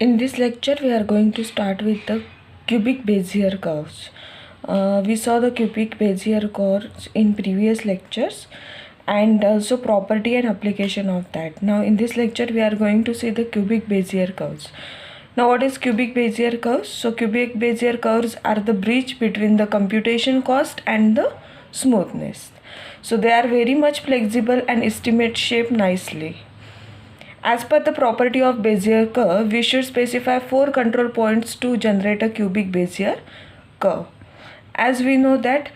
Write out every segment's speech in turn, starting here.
In this lecture, we are going to start with the cubic Bezier curves. We saw the cubic Bezier curves in previous lectures and also property and application of that. Now in this lecture, we are going to see the cubic Bezier curves. Now what is cubic Bezier curves? So cubic Bezier curves are the bridge between the computation cost and the smoothness. So they are very much flexible and estimate shape nicely. As per the property of Bezier curve, we should specify 4 control points to generate a cubic Bezier curve. As we know that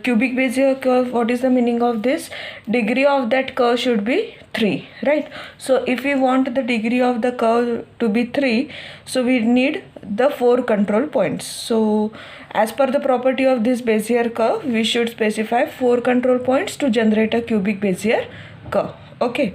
cubic Bezier curve, what is the meaning of this? Degree of that curve should be 3, right? So if we want the degree of the curve to be 3, so we need the 4 control points. So as per the property of this Bezier curve, we should specify 4 control points to generate a cubic Bezier curve. Okay,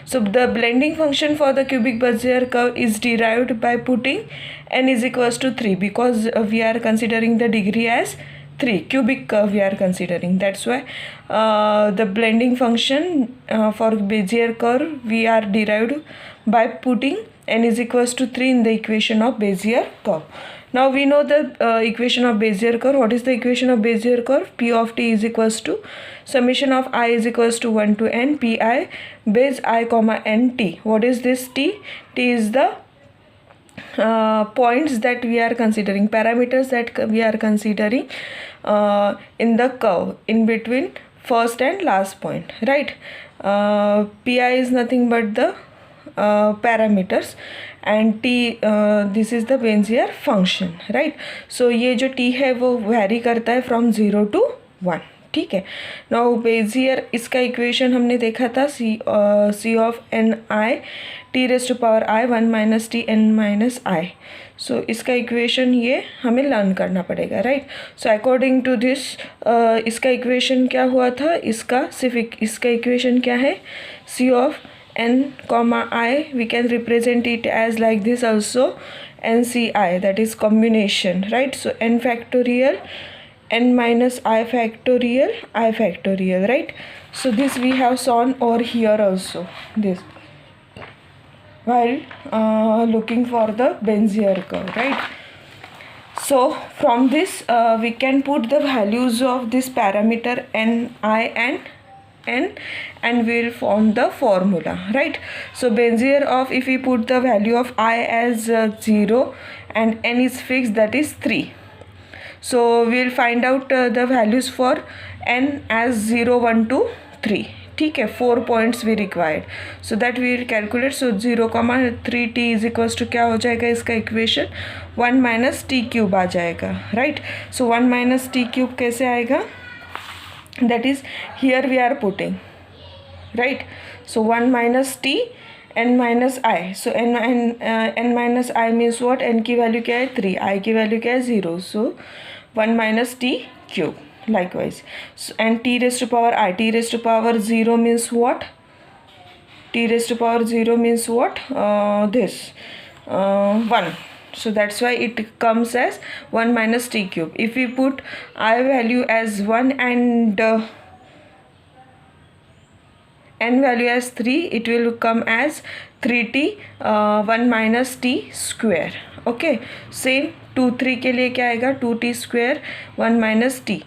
so the blending function for the cubic Bezier curve is derived by putting n is equals to 3, because we are considering the degree as 3, cubic curve we are considering. That's why the blending function for Bezier curve we are derived by putting n is equals to 3 in the equation of Bezier curve. Now we know the equation of Bezier curve. What is the equation of Bezier curve? P of t is equals to summation of I is equals to 1 to n pi base I comma n t. What is this t? T is the points that we are considering, parameters that we are considering in the curve in between first and last point, right? Pi is nothing but the parameters and t this is the Bezier function, right? So ये जो t है वो vary करता है from 0 to 1, ठीक है. Now Bezier इसका equation हमने देखा था C of N I T raise to power I 1 minus T N minus I. So इसका इक्वेशन ये हमें लर्न करना पड़ेगा, right? So according to this इसका इक्वेशन क्या हुआ था, इसका इक्वेशन क्या है, C of n comma I, we can represent it as like this also, NCI, that is combination, right? So n factorial n minus I factorial, right? So this we have shown over here also, this, while looking for the Bezier curve, right? So from this we can put the values of this parameter n, I and n, and we will form the formula, right? So Bezier of, if we put the value of I as 0 and n is fixed, that is 3. So we will find out the values for n as 0, 1, 2, 3. ठीक है, 4 points we required, so that we will calculate. So 0, 3 t is equals to क्या हो जाएगा इसका equation, 1 minus t cube आ जाएगा, right? So 1 minus t cube कैसे आएगा, that is here we are putting, right? So 1 minus t n minus I. So n minus I means what, n की value क्या है 3, I की value क्या है 0. So 1 minus t cube. Likewise, so, and t raised to power I, t raised to power 0 means what, t raised to power 0 means what, this 1. So that's why it comes as 1 minus t cube. If we put I value as 1 and n value as 3, it will come as 3t 1 minus t square. Okay, same 2, 3 के लिए क्या आएगा, 2t square 1 minus t.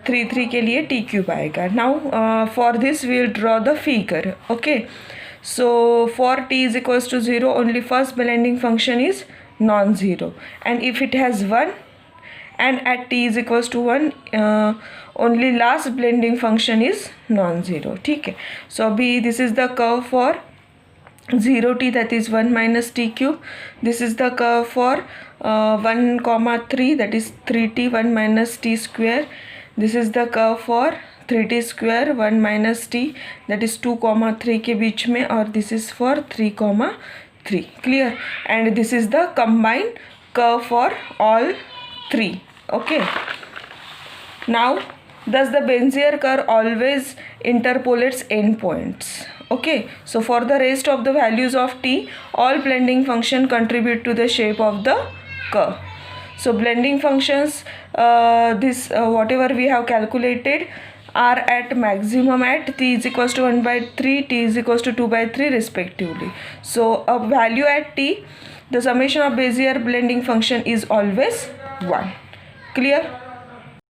3, 3 के लिए t cube आएगा. Now for this we will draw the figure. Okay, so for t is equals to 0, only first blending function is non-zero, and if it has 1 and at t is equals to 1 only last blending function is non-zero, ठीक है. So अभी this is the curve for 0t, that is 1 minus t cube. This is the curve for 1, 3, that is 3t 1 minus t square. This is the curve for 3t square 1 minus t, that is 2, 3 के बीच में, और this is for 3, 3. Clear? And this is the combined curve for all 3. Okay. Now thus the Bezier curve always interpolates endpoints. Okay, so for the rest of the values of t, all blending function contribute to the shape of the curve. So blending functions, this whatever we have calculated, are at maximum at t is equals to 1 by 3, t is equals to 2 by 3 respectively. So a value at t, the summation of Bezier blending function is always 1. Clear?